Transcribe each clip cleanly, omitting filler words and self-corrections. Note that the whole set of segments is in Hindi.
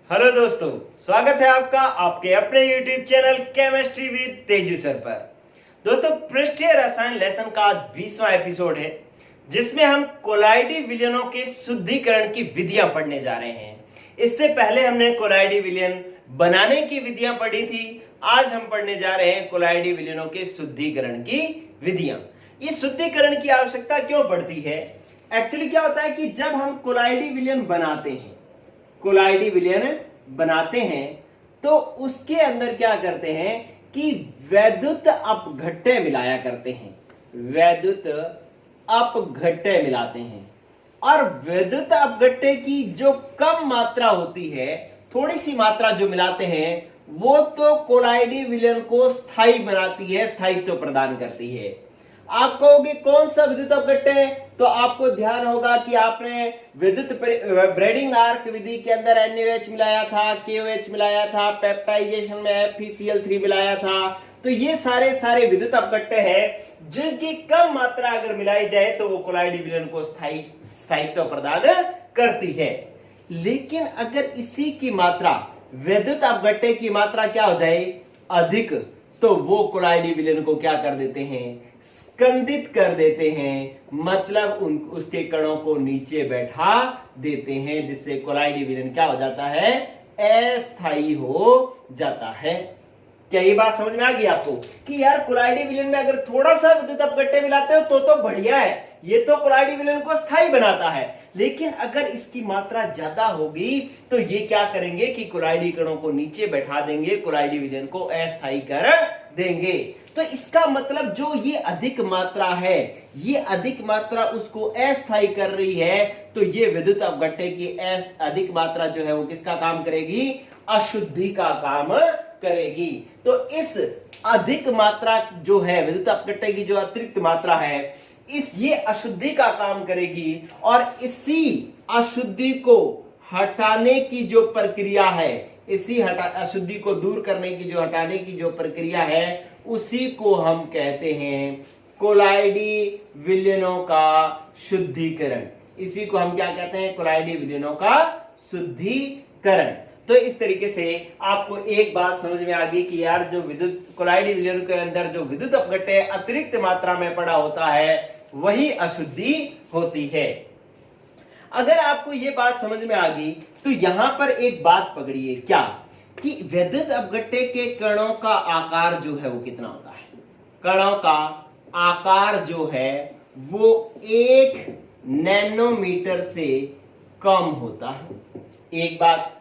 हेलो दोस्तों, स्वागत है आपका आपके अपने YouTube channel chemistry with Teju sir पर। दोस्तों, पृष्ठीय रसायन लेसन का आज 20वां एपिसोड है, जिसमें हम कोलाइडी विलयनों के शुद्धिकरण की विधियां पढ़ने जा रहे हैं। इससे पहले हमने कोलाइडी विलयन बनाने की विधियां पढ़ी थी। आज हम पढ़ने जा रहे हैं कोलाइडी विलयनों के शुद्धिकरण की विधियां। इस शुद्धिकरण की आवश्यकता क्यों पड़ती है? एक्चुअली क्या होता है कि जब हम कोलाइडी विलयन बनाते हैं तो उसके अंदर क्या करते हैं कि वैद्युत अपघट्य मिलाया करते हैं। वैद्युत अपघट्य मिलाते हैं और वैद्युत अपघट्य की जो कम मात्रा होती है, थोड़ी सी मात्रा जो मिलाते हैं, वो तो कोलाइडी विलयन को स्थायी बनाती है, स्थायित्व प्रदान करती है। आप कहोगे कौन सा विद्युत अपघट्य है? तो आपको ध्यान होगा कि आपने विद्युत ब्रेडिंग आर्क विधि के अंदर NaOH मिलाया था, KOH मिलाया था, पेप्टाइजेशन में FeCl3 मिलाया था। तो ये सारे विद्युत अपघट्य है जिनकी कम मात्रा अगर मिलाई जाए तो वो कोलाइडी विलयन को स्थायित्व प्रदान करती है। लेकिन अगर इसी की मात्रा, विद्युत अपघट्य की मात्रा क्या हो जाए, अधिक, तो वो कोलाइडी विलयन को क्या कर देते हैं, स्कंदित कर देते हैं। मतलब उसके कणों को नीचे बैठा देते हैं, जिससे कोलाइडी विलयन क्या हो जाता है, अस्थायी हो जाता है। क्या ये बात समझ में आ गई आपको कि यार कोलाइडी विलयन में अगर थोड़ा सा विद्युत अपघट्य मिलाते हो तो बढ़िया है, ये तो कोलाइडी विलयन को स्थायी बनाता है। लेकिन अगर इसकी मात्रा ज्यादा होगी तो ये क्या करेंगे कि कोलाइडी कणों को नीचे बैठा देंगे, कोलाइडी विलयन को अस्थायी कर देंगे। तो इसका मतलब जो ये अधिक मात्रा है, ये अधिक मात्रा उसको अस्थायी कर रही है, तो ये विद्युत अपघट्य की अधिक मात्रा जो है वो किसका काम करेगी, अशुद्धि का काम करेगी। तो इस अधिक मात्रा जो है, विद्युत अपघट्य की जो अतिरिक्त मात्रा है, ये अशुद्धि का काम करेगी और इसी अशुद्धि को हटाने की जो प्रक्रिया है, इसी अशुद्धि को दूर करने की जो हटाने की जो प्रक्रिया है, उसी को हम कहते हैं कोलाइडी विलयनों का शुद्धिकरण। इसी को हम क्या कहते हैं, कोलाइडी विलयनों का शुद्धिकरण। तो इस तरीके से आपको एक बात समझ में आ गई कि यार जो विद्युत कोलाइडी विलयन के अंदर जो विद्युत अपघट्य अतिरिक्त मात्रा में पड़ा होता है, वही अशुद्धि होती है। अगर आपको ये बात समझ में आ गई तो यहां पर एक बात पकड़िए, क्या कि विद्युत अपघट्य के कणों का आकार जो है वो कितना होता है। कणों का आकार जो है वो 1 नैनोमीटर से कम होता है, एक बात।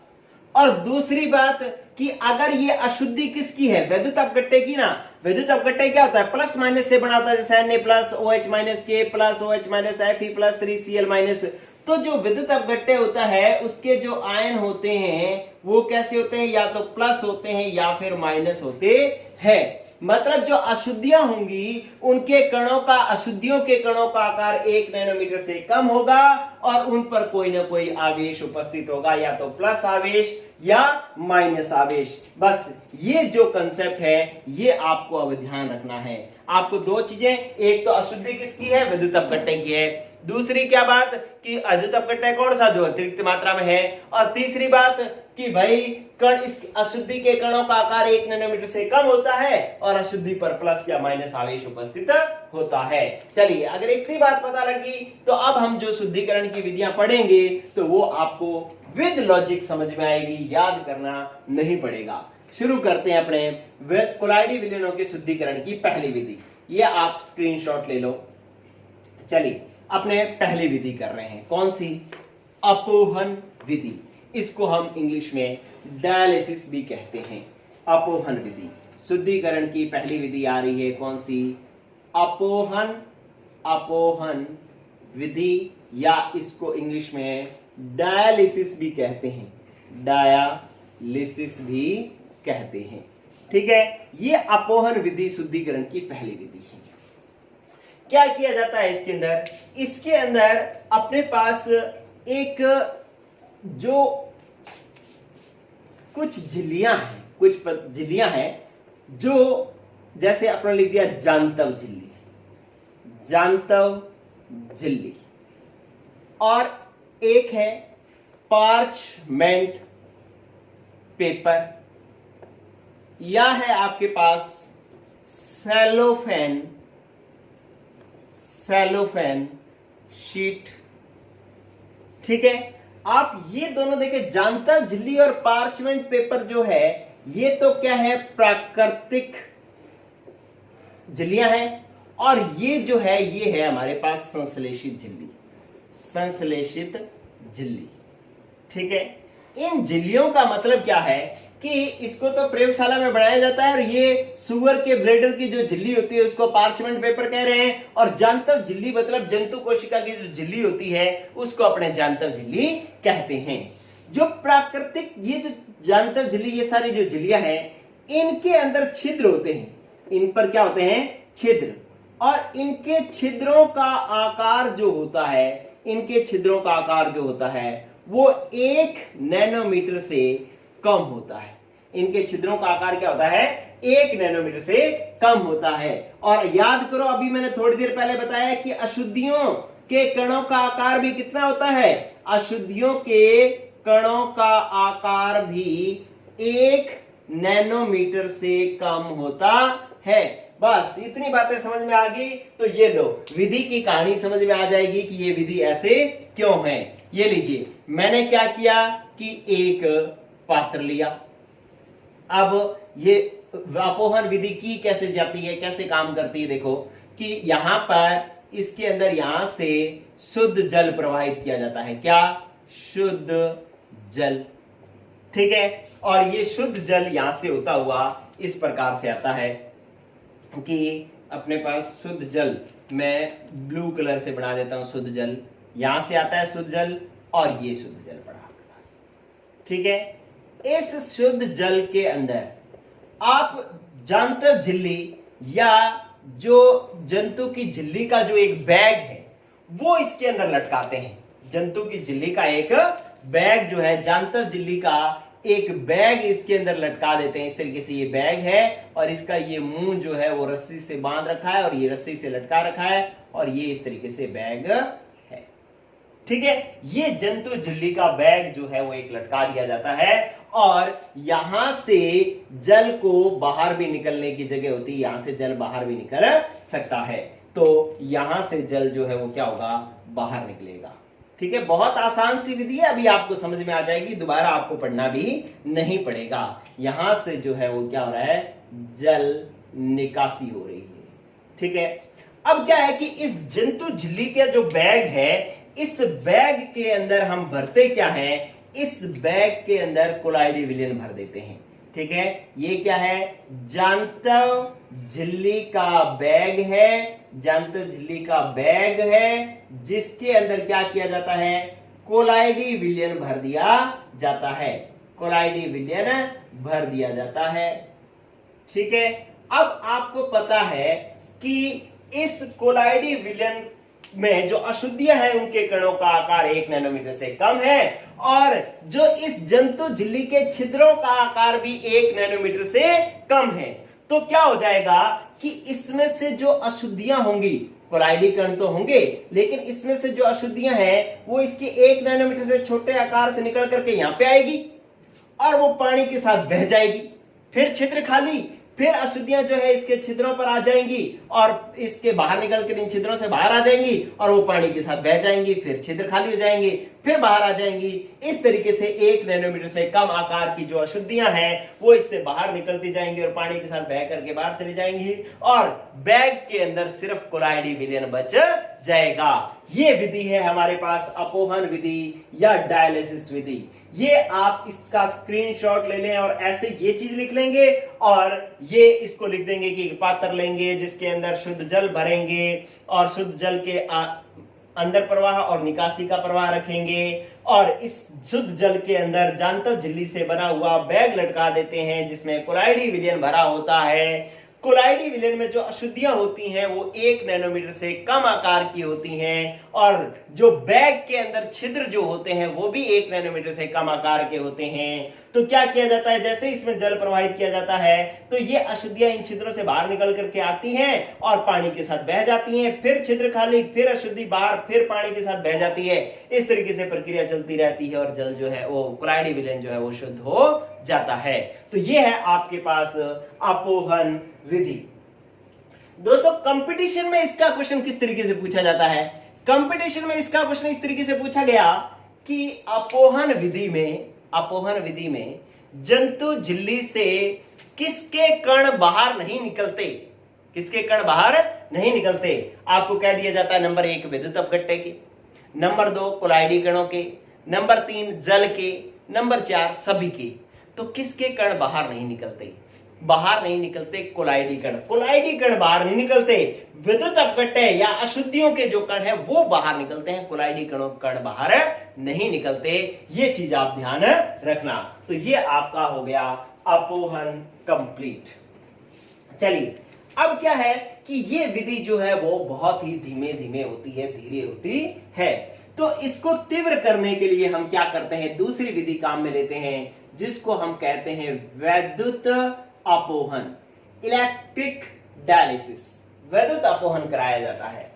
और दूसरी बात कि अगर ये अशुद्धि किसकी है, विद्युत अपघट्य की ना। विद्युत अपघट्य क्या होता है, प्लस माइनस से बना होता है, जैसे Na plus OH minus K plus OH minus Fe plus 3Cl minus. तो जो विद्युत अपघट्य होता है उसके जो आयन होते हैं वो कैसे होते हैं, या तो प्लस होते हैं या फिर माइनस होते हैं। मतलब जो अशुद्धियां होंगी उनके कणों का, अशुद्धियों के कणों का आकार 1 नैनोमीटर से कम होगा और उन पर कोई ना कोई आवेश उपस्थित होगा, या तो प्लस आवेश या माइनस आवेश। बस ये जो कंसेप्ट है ये आपको अब ध्यान रखना है। आपको दो चीजें, एक तो अशुद्धि किसकी है, विद्युत अपघट्य की है। दूसरी क्या बात कि विद्युत अपघट्य कौन सा, जो अतिरिक्त मात्रा में है। और तीसरी बात कि भाई कण, इस अशुद्धि के कणों का आकार 1 नैनोमीटर से कम होता है और अशुद्धि पर प्लस या माइनस आवेश उपस्थित होता है। चलिए, अगर इतनी बात पता लगी तो अब हम जो शुद्धिकरण की विधियां पढ़ेंगे तो वो आपको विद लॉजिक समझ में आएगी, याद करना नहीं पड़ेगा। शुरू करते हैं अपने कोलाइडी विलयनों के शुद्धिकरण की पहली विधि। ये आप स्क्रीनशॉट ले लो। चलिए, अपने पहली विधि कर रहे हैं, कौन सी, अपोहन विधि। इसको हम इंग्लिश में डायलिसिस भी कहते हैं। अपोहन विधि, शुद्धिकरण की पहली विधि आ रही है, कौन सी, अपोहन विधि, या इसको इंग्लिश में डायलिसिस भी कहते हैं, डायलिसिस भी कहते हैं। ठीक है, ये अपोहन विधि शुद्धिकरण की पहली विधि है। क्या किया जाता है इसके अंदर, इसके अंदर अपने पास एक जो कुछ झिल्लियां हैं, कुछ झिल्लियां हैं जो, जैसे अपने लिख दिया जांतव झिल्ली, जांतव झिल्ली, और एक है पार्चमेंट पेपर, या है आपके पास सेलोफेन शीट। ठीक है, आप ये दोनों देखें, जांतव झिल्ली और पार्चमेंट पेपर जो है ये तो क्या है, प्राकृतिक झिल्लियां हैं, और ये जो है ये है हमारे पास संश्लेषित झिल्ली। ठीक है, इन झिल्लियों का मतलब क्या है कि इसको तो प्रयोगशाला में बनाया जाता है, और ये सुअर के ब्लैडर की जो झिल्ली होती है उसको पार्चमेंट पेपर कह रहे हैं, और जांतव झिल्ली मतलब जंतु कोशिका की जो झिल्ली होती है उसको अपने जांतव झिल्ली कहते हैं। जो प्राकृतिक ये जो जांतव झिल्ली, ये सारी जो झिल्लियां हैं इनके अंदर छिद्र होते हैं, इन पर क्या होते हैं, छिद्र, और इनके छिद्रों का आकार जो होता है, इनके छिद्रों का आकार जो होता है वो 1 नैनोमीटर से कम होता है। इनके छिद्रों का आकार क्या होता है, 1 नैनोमीटर से कम होता है। और याद करो, अभी मैंने थोड़ी देर पहले बताया कि अशुद्धियों के कणों का आकार भी कितना होता है, अशुद्धियों के कणों का आकार भी 1 नैनोमीटर से कम होता है। बस इतनी बातें समझ में आ गई तो ये लो, विधि की कहानी समझ में आ जाएगी कि ये विधि ऐसे क्यों है। ये लीजिए, मैंने क्या किया कि एक पात्र लिया। अब ये अपोहन विधि की कैसे जाती है, कैसे काम करती है, देखो कि यहां पर इसके अंदर यहां से शुद्ध जल प्रवाहित किया जाता है। क्या, शुद्ध जल। ठीक है, और ये शुद्ध जल यहां से होता हुआ इस प्रकार से आता है कि अपने पास शुद्ध जल, मैं ब्लू कलर से बना देता हूं, शुद्ध जल यहां से आता है, शुद्ध जल, और ये शुद्ध जल पड़ा आपके पास। ठीक है, इस शुद्ध जल के अंदर आप जांतव झिल्ली या जो जंतु की झिल्ली का जो एक बैग है वो इसके अंदर लटकाते हैं। जंतु की झिल्ली का एक बैग जो है, जांतव झिल्ली का एक बैग इसके अंदर लटका देते हैं। इस तरीके से ये बैग है, और इसका ये मुंह जो है वो रस्सी से बांध रखा है, और ये रस्सी से लटका रखा है, और ये इस तरीके से बैग है। ठीक है, ये जंतु झिल्ली का बैग जो है वो एक लटका दिया जाता है, और यहां से जल को बाहर भी निकलने की जगह होती है, यहां से जल बाहर भी निकल सकता है, तो यहां से जल जो है वो क्या होगा, बाहर निकलेगा। ठीक है, बहुत आसान सी विधि है, अभी आपको समझ में आ जाएगी, दोबारा आपको पढ़ना भी नहीं पड़ेगा। यहां से जो है वो क्या हो रहा है, जल निकासी हो रही है। ठीक है, अब क्या है कि इस जंतु झिल्ली का जो बैग है, इस बैग के अंदर हम भरते क्या है, इस बैग के अंदर कोलाइडी विलयन भर देते हैं। ठीक है, ये क्या है, जांतव झिल्ली का बैग है, जांतव झिल्ली का बैग है, जिसके अंदर क्या किया जाता है, कोलाइडी विलयन भर दिया जाता है, कोलाइडी विलयन भर दिया जाता है। ठीक है, अब आपको पता है कि इस कोलाइडी विलयन में जो अशुद्धियां हैं उनके कणों का आकार 1 नैनोमीटर से कम है, और जो इस जंतु झिल्ली के छिद्रों का आकार भी 1 नैनोमीटर से कम है। तो क्या हो जाएगा कि इसमें से जो अशुद्धियां होंगी, कोलाइडी कण तो होंगे, लेकिन इसमें से जो अशुद्धियां हैं वो इसके 1 नैनोमीटर से छोटे आकार से निकल करके यहां पे आएगी, और वो पानी के साथ बह जाएगी। फिर छिद्र खाली, फिर अशुद्धियां जो है इसके छिद्रों पर आ जाएंगी, और इसके बाहर निकल कर इन छिद्रों से बाहर आ जाएंगी, और वो पानी के साथ बह जाएंगी, फिर छिद्र खाली हो जाएंगे, फिर बाहर आ जाएंगी। इस तरीके से 1 नैनोमीटर से कम आकार की जो अशुद्धियां हैं वो इससे बाहर निकलती जाएंगी, और पानी के साथ बह करके बाहर चली जाएंगी, और बैग के अंदर सिर्फ कोलाइडी विलयन बच जाएगा। ये विधि है हमारे पास अपोहन विधि या डायलिसिस विधि। ये आप इसका स्क्रीनशॉट ले लें, और ऐसे ये चीज लिख लेंगे, और ये इसको लिख देंगे कि पात्र लेंगे जिसके अंदर शुद्ध जल भरेंगे, और शुद्ध जल के अंदर प्रवाह और निकासी का प्रवाह रखेंगे, और इस शुद्ध जल के अंदर जांतव झिल्ली से बना हुआ बैग लटका देते हैं जिसमें कोलाइडी विलयन भरा होता है। कोलाइडी विलयन में जो अशुद्धियां होती हैं वो 1 नैनोमीटर से कम आकार की होती हैं, और जो बैग के अंदर छिद्र जो होते हैं वो भी 1 नैनोमीटर से कम आकार के होते हैं। तो क्या किया जाता है, जैसे इसमें जल प्रवाहित किया जाता है तो ये अशुद्धियां इन छिद्रों से बाहर निकल करके आती हैं और पानी के साथ बह जाती हैं, फिर छिद्र खाली, फिर अशुद्धि बाहर, फिर पानी के साथ बह जाती है। इस तरीके से प्रक्रिया चलती रहती है और जल जो है वो कोलाइडी विलयन जो है वो शुद्ध हो जाता है। तो ये है आपके पास अपोहन विधि। दोस्तों कंपटीशन में इसका क्वेश्चन किस तरीके से पूछा जाता है, कंपटीशन में इसका क्वेश्चन इस तरीके से पूछा गया कि अपोहन विधि में जंतु झिल्ली से किसके कण बाहर नहीं निकलते, किसके कण बाहर नहीं निकलते। आपको कह दिया जाता है नंबर 1 विद्युत अपघट्य के, नंबर 2 कोलाइडी कणों के, नंबर 3 जल के, नंबर 4 सभी के। तो किसके कण बाहर नहीं निकलते, बाहर नहीं निकलते कोलाइडी कण बाहर नहीं निकलते, विद्युत अपघट्य या अशुद्धियों के जो कण है वो बाहर निकलते हैं, कोलाइडी कण बाहर नहीं निकलते। ये चीज आप ध्यान रखना। तो ये आपका हो गया अपोहन कंप्लीट। चलिए अब क्या है कि ये विधि जो है वो बहुत ही धीमे धीमे होती है, धीरे होती है। तो इसको तीव्र करने के लिए हम क्या करते हैं, दूसरी विधि काम में लेते हैं जिसको हम कहते हैं वैद्युत अपोहन, इलेक्ट्रिक डायलिसिस। विद्युत अपोहन कराया जाता है।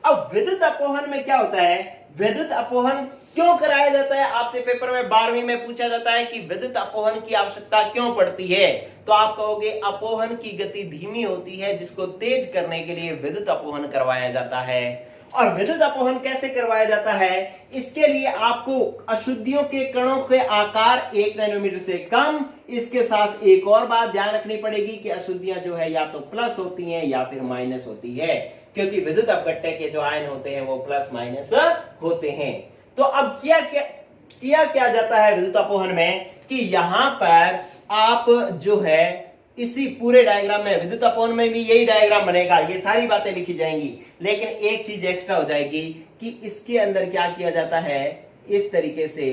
अब विद्युत अपोहन में क्या होता है, विद्युत अपोहन क्यों कराया जाता है, आपसे पेपर में 12वीं में पूछा जाता है कि विद्युत अपोहन की आवश्यकता क्यों पड़ती है। तो आप कहोगे अपोहन की गति धीमी होती है जिसको तेज करने के लिए विद्युत अपोहन करवाया जाता है। और विद्युत अपोहन कैसे करवाया जाता है, इसके लिए आपको अशुद्धियों के कणों के आकार 1 नैनोमीटर से कम, इसके साथ एक और बात ध्यान रखनी पड़ेगी कि अशुद्धियां जो है या तो प्लस होती हैं या फिर माइनस होती है, क्योंकि विद्युत अपघट्य के जो आयन होते हैं वो प्लस माइनस होते हैं। तो अब किया क्या जाता है विद्युत अपोहन में कि यहां पर आप जो है इसी पूरे डायग्राम में, विद्युत अपोहन में भी यही डायग्राम बनेगा, ये सारी बातें लिखी जाएंगी, लेकिन एक चीज एक्स्ट्रा हो जाएगी कि इसके अंदर क्या किया जाता है, इस तरीके से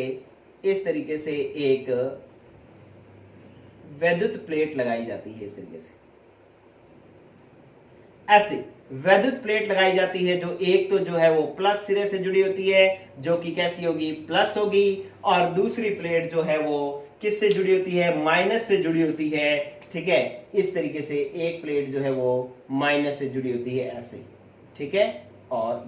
एक वैद्युत प्लेट लगाई जाती है। इस तरीके से ऐसे वैद्युत प्लेट लगाई जाती है, जो एक तो जो है वो प्लस सिरे से जुड़ी होती है, जो कि कैसी होगी, प्लस होगी, और दूसरी प्लेट जो है वो किससे जुड़ी होती है, माइनस से जुड़ी होती है। ठीक है, इस तरीके से एक प्लेट जो है वो माइनस से जुड़ी होती है ऐसे, ठीक है, और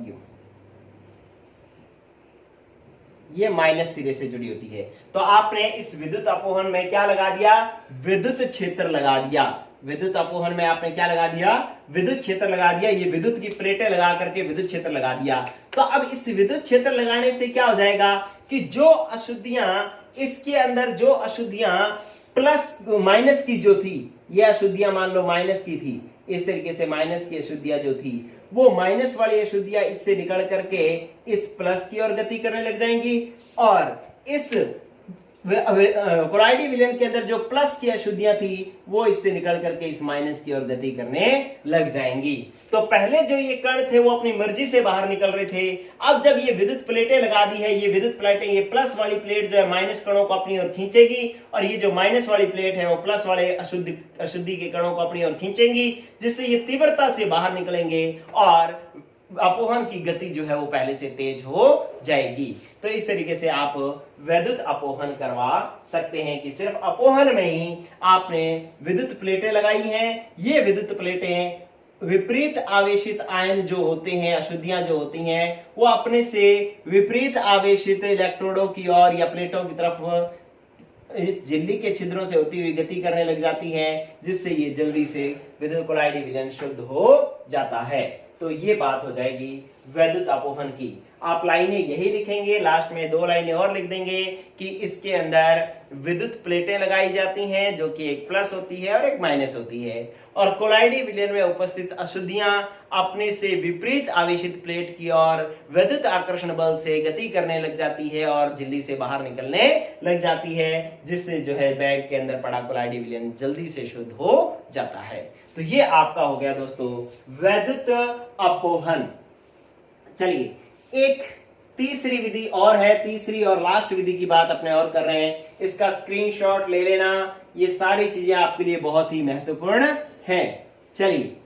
ये माइनस सिरे से जुड़ी होती है। तो आपने इस विद्युत अपोहन में क्या लगा दिया, विद्युत क्षेत्र लगा दिया। विद्युत अपोहन में आपने क्या लगा दिया, विद्युत क्षेत्र लगा दिया। ये विद्युत की प्लेटें लगा करके विद्युत क्षेत्र लगा दिया। तो अब इस विद्युत क्षेत्र लगाने से क्या हो जाएगा कि जो अशुद्धियां इसके अंदर, जो अशुद्धियां प्लस माइनस की जो थी, ये अशुद्धियां मान लो माइनस की थी, इस तरीके से माइनस की अशुद्धियां जो थी वो माइनस वाली अशुद्धियां इससे निकल करके इस प्लस की ओर गति करने लग जाएंगी, और इस कोलाइडी विलयन के अंदर जो प्लस की अशुद्धियां थी वो इससे निकल करके इस माइनस की ओर गति करने लग जाएंगी। तो पहले जो ये कण थे वो अपनी मर्जी से बाहर निकल रहे थे, अब जब ये विद्युत प्लेटें लगा दी है, ये विद्युत प्लेटें, ये प्लस वाली प्लेट जो है माइनस कणों को अपनी ओर खींचेगी, और ये जो माइनस वाली प्लेट है वो प्लस वाले अशुद्धि के कणों को अपनी ओर खींचेंगी, जिससे ये तीव्रता से बाहर निकलेंगे और अपोहन की गति जो है वो पहले से तेज हो जाएगी। तो इस तरीके से आप वैद्युत अपोहन करवा सकते हैं कि सिर्फ अपोहन में ही आपने विद्युत प्लेटें लगाई हैं। ये विद्युत प्लेटें विपरीत आवेशित आयन जो होते हैं, अशुद्धियां जो होती हैं, वो अपने से विपरीत आवेशित इलेक्ट्रोडों की ओर या प्लेटों की तरफ इस झिल्ली के छिद्रों से होती हुई गति करने लग जाती हैं, जिससे ये जल्दी से विद्युत कोलाइडी विलयन शुद्ध हो जाता है। तो ये बात हो जाएगी वैद्युत अपोहन की। आप लाइनें यही लिखेंगे, लास्ट में 2 लाइनें और लिख देंगे कि इसके अंदर विद्युत प्लेटें लगाई जाती हैं, जो कि एक प्लस होती है और एक माइनस होती है, और कोलाइडी विलयन में उपस्थित अशुद्धियां अपने से विपरीत आवेशित प्लेट की ओर विद्युत आकर्षण बल से गति करने लग जाती है और झिल्ली से बाहर निकलने लग जाती है, जिससे जो है बैग के अंदर पड़ा कोलाइडी विलयन जल्दी से शुद्ध हो जाता है। तो ये आपका हो गया दोस्तों वैद्युत अपोहन। चलिए एक तीसरी विधि और है, तीसरी और लास्ट विधि की बात अपने और कर रहे हैं, इसका स्क्रीनशॉट ले लेना, ये सारी चीजें आपके लिए बहुत ही महत्वपूर्ण हैं। चलिए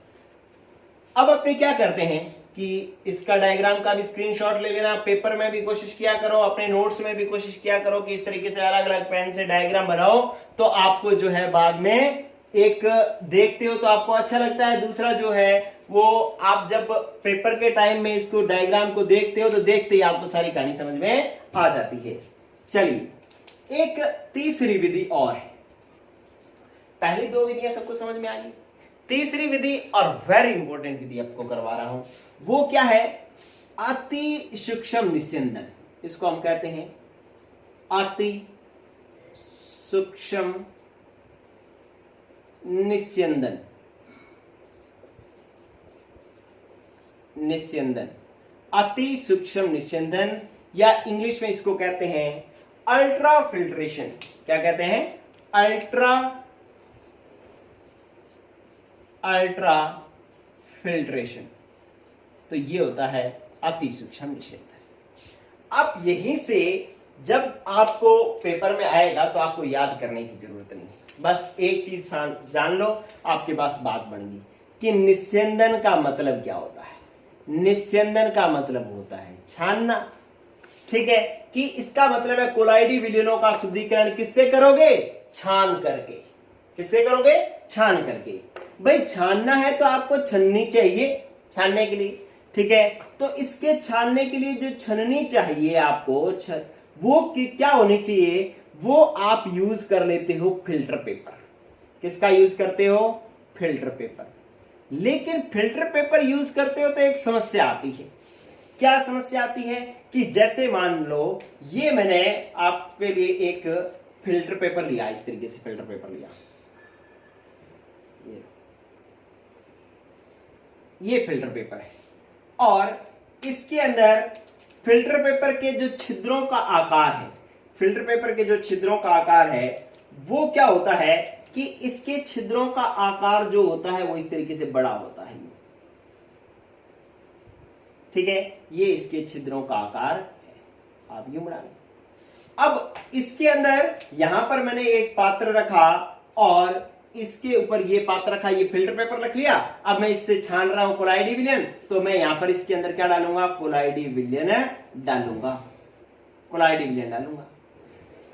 अब अपने क्या करते हैं कि इसका डायग्राम का भी स्क्रीनशॉट ले लेना, पेपर में भी कोशिश किया करो, अपने नोट्स में भी कोशिश किया करो कि इस तरीके से अलग अलग पेन से डायग्राम बनाओ, तो आपको जो है बाद में एक देखते हो तो आपको अच्छा लगता है, दूसरा जो है वो आप जब पेपर के टाइम में इसको डायग्राम को देखते हो तो देखते ही आपको सारी कहानी समझ में आ जाती है। चलिए एक तीसरी विधि और है, पहली दो विधियां सबको समझ में आ गई, तीसरी विधि और वेरी इंपॉर्टेंट विधि आपको करवा रहा हूं, वो क्या है, अति सूक्ष्म निस्यंदन। इसको हम कहते हैं अति सूक्ष्म निस्यंदन। निस्यंदन, अति सूक्ष्म निस्यंदन, या इंग्लिश में इसको कहते हैं अल्ट्रा फिल्ट्रेशन। क्या कहते हैं, अल्ट्रा फिल्ट्रेशन। तो ये होता है अति सूक्ष्म निस्यंदन। अब यहीं से जब आपको पेपर में आएगा तो आपको याद करने की जरूरत नहीं है, बस एक चीज जान लो, आपके पास बात बन गई कि निस्यंदन का मतलब क्या होता है। निस्यंदन का मतलब होता है छानना, ठीक है, कि इसका मतलब है कोलाइडी विलयनों का शुद्धिकरण किससे करोगे, छान करके। किससे करोगे, छान करके। भाई छानना है तो आपको छन्नी चाहिए छानने के लिए, ठीक है, तो इसके छानने के लिए जो छन्नी चाहिए आपको वो क्या होनी चाहिए, वो आप यूज कर लेते हो फिल्टर पेपर। किसका यूज करते हो, फिल्टर पेपर। लेकिन फिल्टर पेपर यूज करते हो तो एक समस्या आती है। क्या समस्या आती है कि जैसे मान लो ये मैंने आपके लिए एक फिल्टर पेपर लिया, इस तरीके से फिल्टर पेपर लिया, ये फिल्टर पेपर है, और इसके अंदर फिल्टर पेपर के जो छिद्रों का आकार है, फिल्टर पेपर के जो छिद्रों का आकार है वो क्या होता है कि इसके छिद्रों का आकार जो होता है वो इस तरीके से बड़ा होता है, ठीक है, ये इसके छिद्रों का आकार है, आप यूं बना लें। अब इसके अंदर यहां पर मैंने एक पात्र रखा और इसके ऊपर ये पात्र रखा, ये फिल्टर पेपर रख लिया। अब मैं इससे छान रहा हूं कोलाइडी विलयन, तो मैं यहां पर इसके अंदर क्या डालूंगा, कोलाइडी विलयन डालूंगा, कोलाइडी विलयन डालूंगा।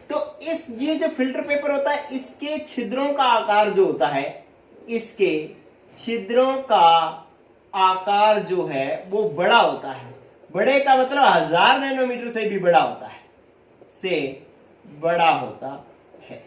तो इस ये जो फिल्टर पेपर होता है इसके छिद्रों का आकार जो होता है, इसके छिद्रों का आकार जो है वो बड़ा होता है। बड़े का मतलब 1000 नैनोमीटर से भी बड़ा होता है, से बड़ा होता है।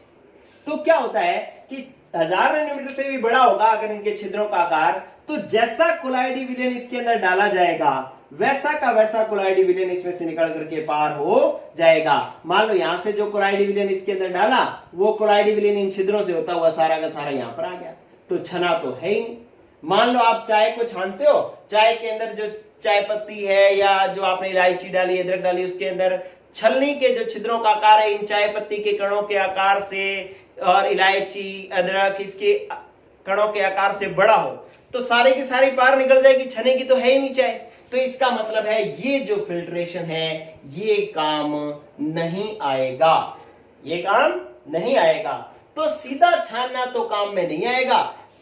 तो क्या होता है कि 1000 नैनोमीटर से भी बड़ा होगा अगर इनके छिद्रों का आकार, तो जैसा कोलाइडी विलयन इसके अंदर डाला जाएगा वैसा का वैसा कोलाइडी विलयन इसमें से निकल करके पार हो जाएगा। मान लो यहां से जो कोलाइडी विलयन इसके अंदर डाला वो कोलाइडी विलयन इन छिद्रों से होता हुआ सारा का सारा यहां पर आ गया, तो छना तो है ही नहीं। मान लो आप चाय को छानते हो, चाय के अंदर जो चाय पत्ती है या जो आपने इलायची डाली, अदरक डाली, उसके अंदर छलनी के जो छिद्रों का आकार है इन चाय पत्ती के कणों के आकार से, और इलायची अदरक इसके कणों के आकार से बड़ा हो, तो सारे की सारी पार निकल जाएगी, छने की तो है ही नहीं चाय। तो इसका मतलब है ये जो फिल्ट्रेशन है ये काम नहीं आएगा, ये काम नहीं आएगा। तो सीधा छानना तो काम में नहीं आएगा,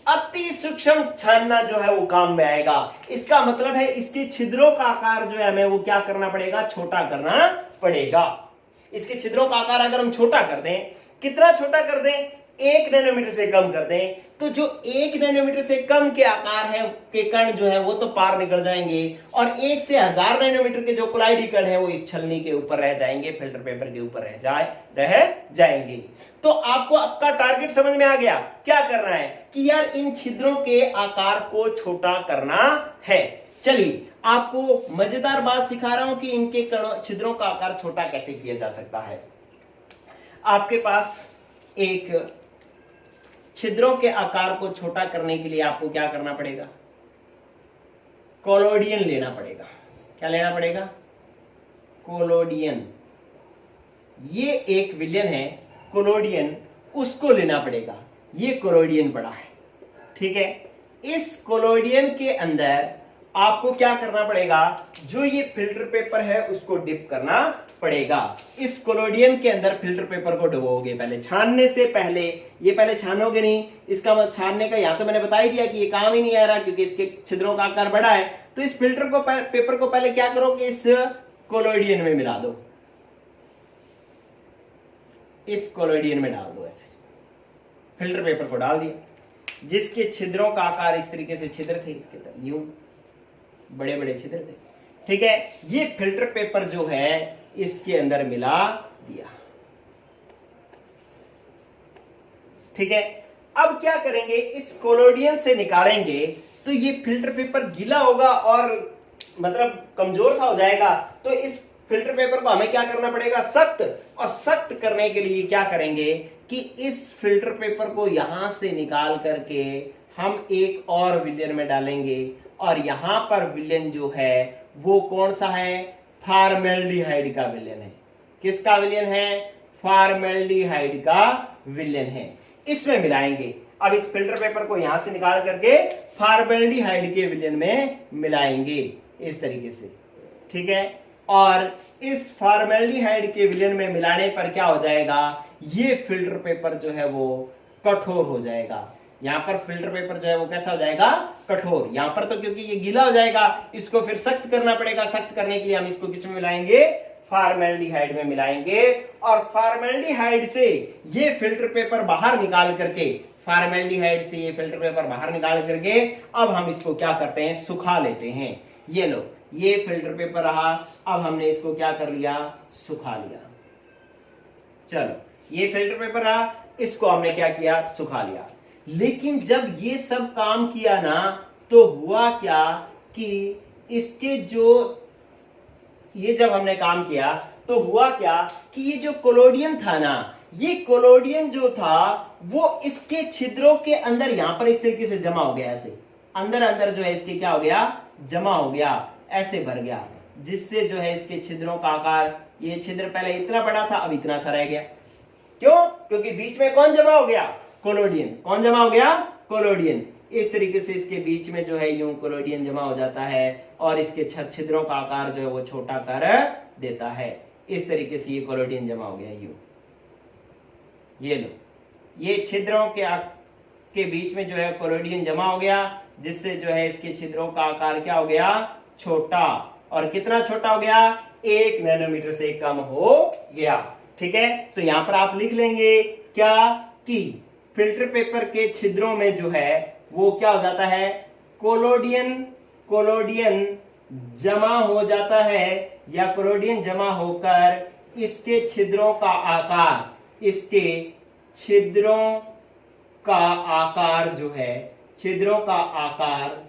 अति सूक्ष्म छानना जो है वो काम में आएगा। इसका मतलब है इसके छिद्रों का आकार जो है हमें वो क्या करना पड़ेगा, छोटा करना पड़ेगा। इसके छिद्रों का आकार अगर हम छोटा कर दें, कितना छोटा कर दें, 1 नैनोमीटर से कम कर दें, तो जो 1 नैनोमीटर से कम के आकार है के कण जो है वो तो पार निकल जाएंगे, और 1 से 1000 नैनोमीटर के जो कोलाइडी कण है वो इस छलनी के ऊपर रह जाएंगे, फिल्टर पेपर के ऊपर रह जाएंगे। तो आपको आपका टारगेट समझ में आ गया, क्या करना है कि यार इन छिद्रों के आकार को छोटा करना है। चलिए आपको मजेदार बात सिखा रहा हूं कि इनके छिद्रों का आकार छोटा कैसे किया जा सकता है। आपके पास एक छिद्रों के आकार को छोटा करने के लिए आपको क्या करना पड़ेगा, कोलोडियन लेना पड़ेगा। क्या लेना पड़ेगा, कोलोडियन। ये एक विलयन है कोलोडियन, उसको लेना पड़ेगा। ये कोलोडियन पड़ा है, ठीक है। इस कोलोडियन के अंदर आपको क्या करना पड़ेगा, जो ये फिल्टर पेपर है उसको डिप करना पड़ेगा। इस कोलोडियन के अंदर फिल्टर पेपर को डुबोगे पहले, छानने से पहले। ये पहले छानोगे नहीं, इसका छानने का यहाँ तो मैंने बता ही दिया कि ये काम ही नहीं आ रहा क्योंकि इसके छिद्रों का आकार बड़ा है। तो इस पेपर को पहले क्या करो कि इस कोलोइडियन में मिला दो, इस कोलोइडियन में डाल दो। ऐसे फिल्टर पेपर को डाल दिया, जिसके छिद्रों का आकार इस तरीके से छिद्र थे, इसके तरफ यूं बड़े बड़े छिद्र थे, ठीक है। ये फिल्टर पेपर जो है इसके अंदर मिला दिया, ठीक है। अब क्या करेंगे, इस कोलोइडियन से निकालेंगे तो ये फिल्टर पेपर गीला होगा और मतलब कमजोर सा हो जाएगा। तो इस फिल्टर पेपर को हमें क्या करना पड़ेगा, सख्त। और सख्त करने के लिए क्या करेंगे कि इस फिल्टर पेपर को यहां से निकाल करके हम एक और विलयन में डालेंगे, और यहां पर विलयन जो है वो कौन सा है, फॉर्मेल्डिहाइड का विलयन है। किसका विलयन है, फॉर्मेल्डिहाइड का विलयन है। इसमें मिलाएंगे। अब इस फिल्टर पेपर को यहां से निकाल करके फॉर्मेल्डिहाइड के विलयन में मिलाएंगे इस तरीके से, ठीक है। और इस फॉर्मेल्डिहाइड के विलयन में मिलाने पर क्या हो जाएगा, ये फिल्टर पेपर जो है वो कठोर हो जाएगा। यहां पर फिल्टर पेपर जो है वो कैसा हो जाएगा, कठोर। यहां पर तो क्योंकि ये गीला हो जाएगा, इसको फिर सख्त करना पड़ेगा। सख्त करने के लिए हम इसको किसमें मिलाएंगे, फॉर्मेल्डिहाइड में मिलाएंगे। और फॉर्मेल्डिहाइड से ये फिल्टर पेपर बाहर निकाल करके, फॉर्मेल्डिहाइड से ये फिल्टर पेपर बाहर निकाल करके अब हम इसको क्या करते हैं, सुखा लेते हैं। ये लो, ये फिल्टर पेपर रहा, अब हमने इसको क्या कर लिया, सुखा लिया। चलो, ये फिल्टर पेपर रहा, इसको हमने क्या किया, सुखा लिया। लेकिन जब ये सब काम किया ना, तो हुआ क्या कि इसके जो ये जब हमने काम किया तो हुआ क्या कि ये जो कोलोडियम था ना, ये कोलोडियम जो था वो इसके छिद्रों के अंदर यहां पर इस तरीके से जमा हो गया। ऐसे अंदर अंदर जो है इसके क्या हो गया, जमा हो गया, ऐसे भर गया, जिससे जो है इसके छिद्रों का आकार, ये छिद्र पहले इतना बड़ा था, अब इतना सा रह गया। क्यों, क्योंकि बीच में कौन जमा हो गया, कोलोडियन। कौन जमा हो गया, कोलोडियन। इस तरीके से इसके बीच में जो है यूं कोलोडियन जमा हो जाता है और इसके छिद्रों का आकार जो है वो छोटा कर देता है। इस तरीके से ये कोलोडियन जमा हो गया यूं। ये लो, ये छिद्रों के बीच में जो है कोलोडियन जमा हो गया, जिससे जो है इसके छिद्रों का आकार क्या हो गया, छोटा। और कितना छोटा हो गया, 1 नैनोमीटर से कम हो गया, ठीक है। तो यहां पर आप लिख लेंगे क्या कि फिल्टर पेपर के छिद्रों में जो है वो क्या हो जाता है, कोलोडियन जमा हो जाता है, या कोलोडियन जमा होकर इसके छिद्रों का आकार, इसके छिद्रों का आकार जो है, छिद्रों का आकार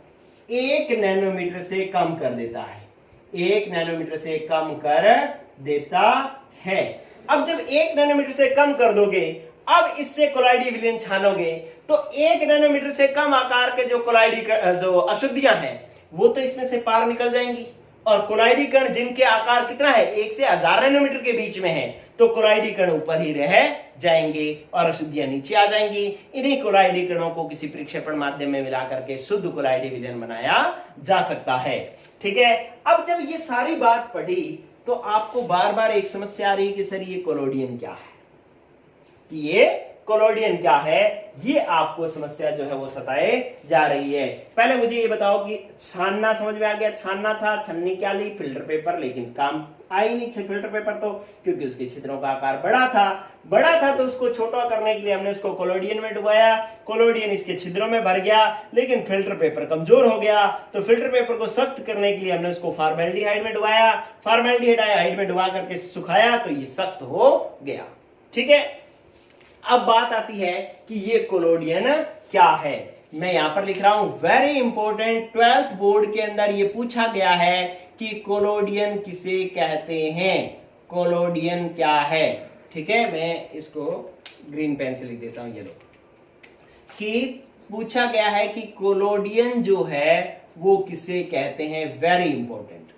1 नैनोमीटर से कम कर देता है। 1 नैनोमीटर से कम कर देता है। अब जब 1 नैनोमीटर से कम कर दोगे, अब इससे कोलाइडी विलयन छानोगे, तो 1 नैनोमीटर से कम आकार के जो कोलाइडी जो अशुद्धियां हैं वो तो इसमें से पार निकल जाएंगी। और कोलाइडी कण जिनके आकार कितना है, 1 से 1000 नैनोमीटर के बीच में है, तो कोलाइडी कण ऊपर ही रह जाएंगे और अशुद्धियां नीचे आ जाएंगी। इन्हीं कोलाइडी कणों को किसी प्रक्षेपण माध्यम में मिला करके शुद्ध कोलाइडी विलयन बनाया जा सकता है, ठीक है। अब जब ये सारी बात पढ़ी तो आपको बार बार एक समस्या आ रही कि सर ये कोलोडियन क्या है, कि ये कोलोडियन क्या है, ये आपको समस्या जो है वो सताए जा रही है। पहले मुझे ये बताओ कि छानना समझ में आ गया, छानना था, छन्नी क्या ली, फिल्टर पेपर, लेकिन काम आई नहीं फिल्टर पेपर तो, क्योंकि उसके छिद्रों का आकार बड़ा था तो उसको छोटा करने के लिए हमने उसको कोलोडियन में डुबाया, कोलोडियन इसके छिद्रों में भर गया, लेकिन फिल्टर पेपर कमजोर हो गया, तो फिल्टर पेपर को सख्त करने के लिए हमने उसको फॉर्मेल्डिहाइड में डुबाया, फॉर्मेल्डिहाइड में डुबा करके सुखाया, तो ये सख्त हो गया, ठीक है। अब बात आती है कि ये कोलोडियन क्या है। मैं यहां पर लिख रहा हूं वेरी इंपॉर्टेंट, 12th बोर्ड के अंदर ये पूछा गया है कि कोलोडियन किसे कहते हैं, कोलोडियन क्या है, ठीक है। मैं इसको ग्रीन पेन से लिख देता हूं, ये लो, कि पूछा गया है कि कोलोडियन जो है वो किसे कहते हैं, वेरी इंपॉर्टेंट।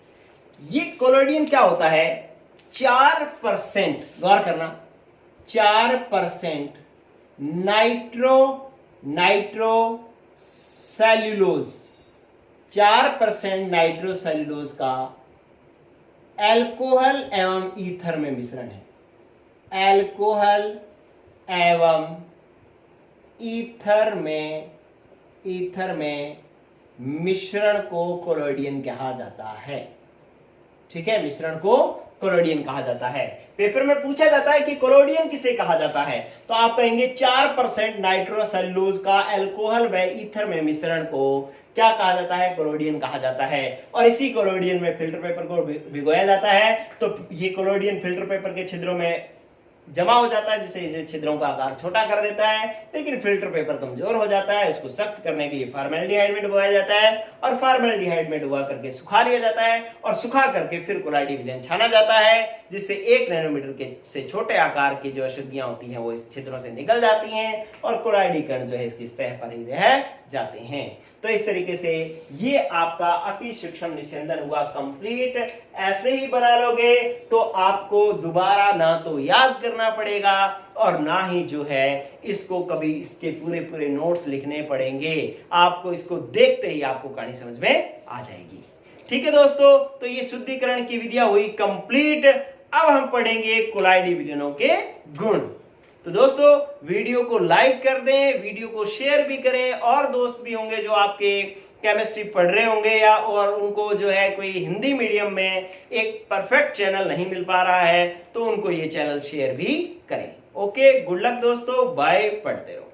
ये कोलोडियन क्या होता है, 4%, गौर करना, 4% नाइट्रोसेल्यूलोज, 4% नाइट्रोसेल्यूलोज का अल्कोहल एवं ईथर में मिश्रण है, अल्कोहल एवं ईथर में मिश्रण को कोलोइडियन कहा जाता है। ठीक है, मिश्रण को कोलोइडियन कहा जाता है। पेपर में पूछा जाता है कि कोलोइडियन किसे कहा जाता है, तो आप कहेंगे 4% नाइट्रोसेल्यूलोज का अल्कोहल व ईथर में मिश्रण को क्या कहा जाता है, कोलोइडियन कहा जाता है। और इसी कोलोइडियन में फिल्टर पेपर को भिगोया जाता है, तो ये कोलोइडियन फिल्टर पेपर के छिद्रों में जमा हो जाता है, जिससे इसे छिद्रों का आकार छोटा कर देता है। लेकिन फिल्टर पेपर कमजोर हो जाता है, उसको सख्त करने के लिए फॉर्मेल्डिहाइड में डुबाया जाता है और फॉर्मेल्डिहाइड में डुबा करके सुखा लिया जाता है और सुखा करके फिर कोलाइडी विलयन छाना जाता है, जिससे 1 नैनोमीटर के से छोटे आकार की जो अशुद्धियां होती हैं वो इस छिद्रों से निकल जाती हैं और कोलाइडी कण जो है इसकी सतह पर ही रह जाते हैं। तो इस तरीके से ये आपका अति सूक्ष्म निस्यंदन हुआ कंप्लीट। ऐसे ही बना लोगे तो आपको दोबारा ना तो याद करना पड़ेगा और ना ही जो है इसको कभी इसके पूरे पूरे नोट्स लिखने पड़ेंगे। आपको इसको देखते ही आपको कहानी समझ में आ जाएगी। ठीक है दोस्तों, तो ये शुद्धिकरण की विधियां हुई कंप्लीट। अब हम पढ़ेंगे कोलाइडी विलयनों के गुण। तो दोस्तों वीडियो को लाइक कर दें, वीडियो को शेयर भी करें, और दोस्त भी होंगे जो आपके केमिस्ट्री पढ़ रहे होंगे या और उनको जो है कोई हिंदी मीडियम में एक परफेक्ट चैनल नहीं मिल पा रहा है, तो उनको ये चैनल शेयर भी करें। ओके, गुड लक दोस्तों, बाय, पढ़ते रहो।